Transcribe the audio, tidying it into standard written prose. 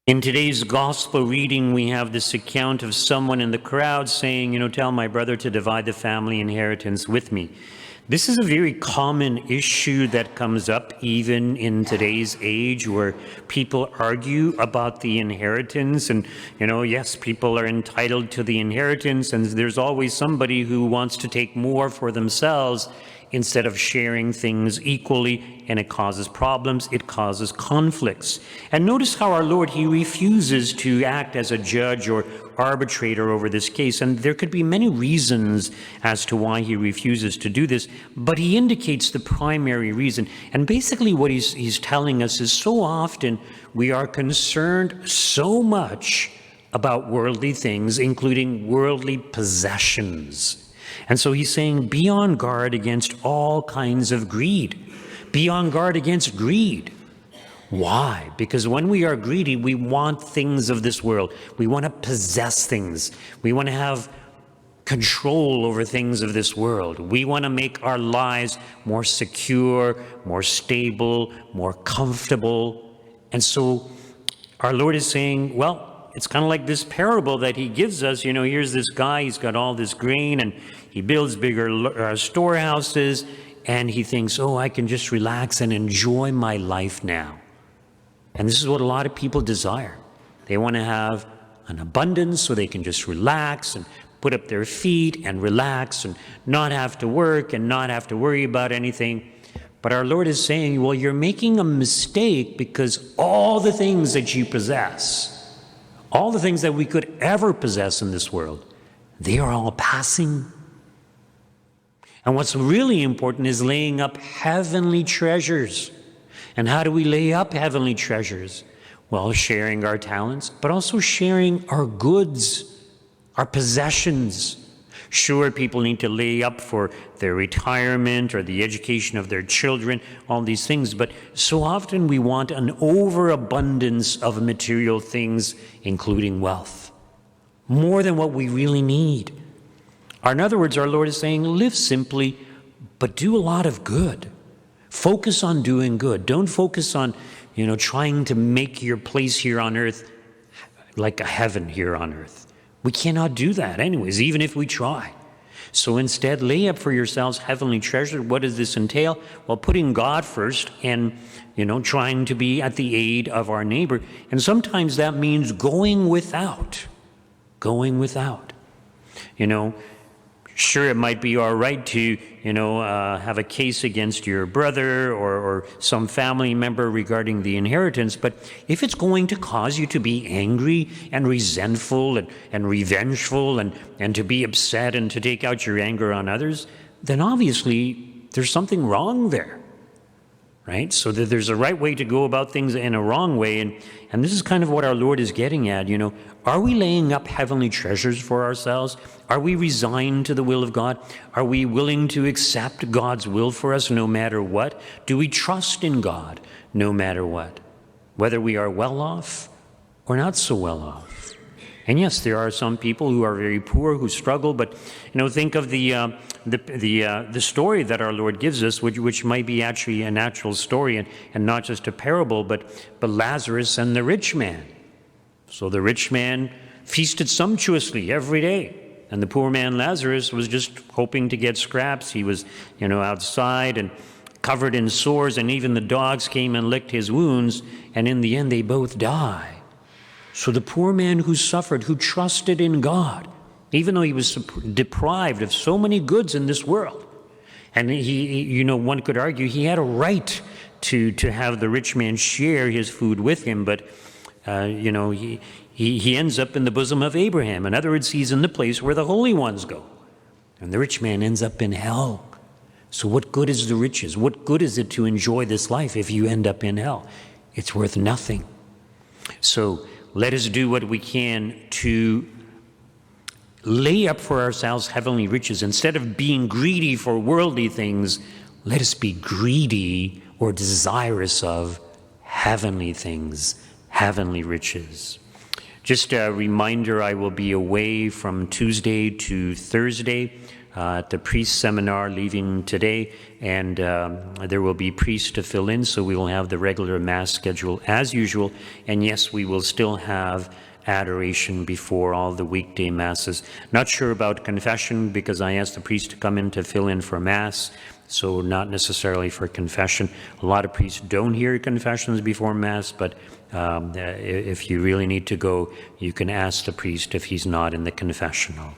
In today's gospel reading, we have this account of someone in the crowd saying, tell my brother to divide the family inheritance with me. This is a very common issue that comes up even in today's age, where people argue about the inheritance. And, yes, people are entitled to the inheritance, and there's always somebody who wants to take more for themselves instead of sharing things equally, and it causes problems, it causes conflicts. And notice how our Lord, he refuses to act as a judge or arbitrator over this case, and there could be many reasons as to why he refuses to do this, but he indicates the primary reason. And basically what he's telling us is, so often we are concerned so much about worldly things, including worldly possessions. And so he's saying, be on guard against all kinds of greed. Be on guard against greed. Why? Because when we are greedy, we want things of this world. We want to possess things. We want to have control over things of this world. We want to make our lives more secure, more stable, more comfortable. And so our Lord is saying, well, it's kind of like this parable that he gives us. Here's this guy, he's got all this grain, and he builds bigger storehouses, and he thinks, oh, I can just relax and enjoy my life now. And this is what a lot of people desire. They want to have an abundance so they can just relax and put up their feet and relax and not have to work and not have to worry about anything. But our Lord is saying, well, you're making a mistake, because all the things that you possess, all the things that we could ever possess in this world, they are all passing. And what's really important is laying up heavenly treasures. And how do we lay up heavenly treasures? Well, sharing our talents, but also sharing our goods, our possessions. Sure, people need to lay up for their retirement or the education of their children, all these things, but so often we want an overabundance of material things, including wealth, more than what we really need. In other words, our Lord is saying, live simply, but do a lot of good. Focus on doing good. Don't focus on, trying to make your place here on earth like a heaven here on earth. We cannot do that anyways, even if we try. So instead, lay up for yourselves heavenly treasure. What does this entail? Well, putting God first and, trying to be at the aid of our neighbor. And sometimes that means going without. Going without. Sure, it might be all right to, have a case against your brother or some family member regarding the inheritance, but if it's going to cause you to be angry and resentful and revengeful and to be upset and to take out your anger on others, then obviously there's something wrong there, right? So that there's a right way to go about things and a wrong way, and this is kind of what our Lord is getting at, Are we laying up heavenly treasures for ourselves? Are we resigned to the will of God? Are we willing to accept God's will for us no matter what? Do we trust in God no matter what? Whether we are well off or not so well off. And yes, there are some people who are very poor, who struggle, but think of the story that our Lord gives us, which might be actually a natural story and not just a parable, but Lazarus and the rich man. So the rich man feasted sumptuously every day, and the poor man Lazarus was just hoping to get scraps. He was, outside and covered in sores, and even the dogs came and licked his wounds, and in the end they both die. So the poor man who suffered, who trusted in God, even though he was deprived of so many goods in this world, and he one could argue he had a right to have the rich man share his food with him, but he ends up in the bosom of Abraham. In other words, he's in the place where the holy ones go. And the rich man ends up in hell. So what good is the riches? What good is it to enjoy this life if you end up in hell? It's worth nothing. So let us do what we can to lay up for ourselves heavenly riches. Instead of being greedy for worldly things, let us be greedy or desirous of heavenly things, heavenly riches. Just a reminder, I will be away from Tuesday to Thursday at the priest seminar, leaving today, and there will be priests to fill in, so we will have the regular Mass schedule as usual. And yes, we will still have adoration before all the weekday Masses. Not sure about confession, because I asked the priest to come in to fill in for Mass, so not necessarily for confession. A lot of priests don't hear confessions before Mass, but if you really need to go, you can ask the priest if he's not in the confessional.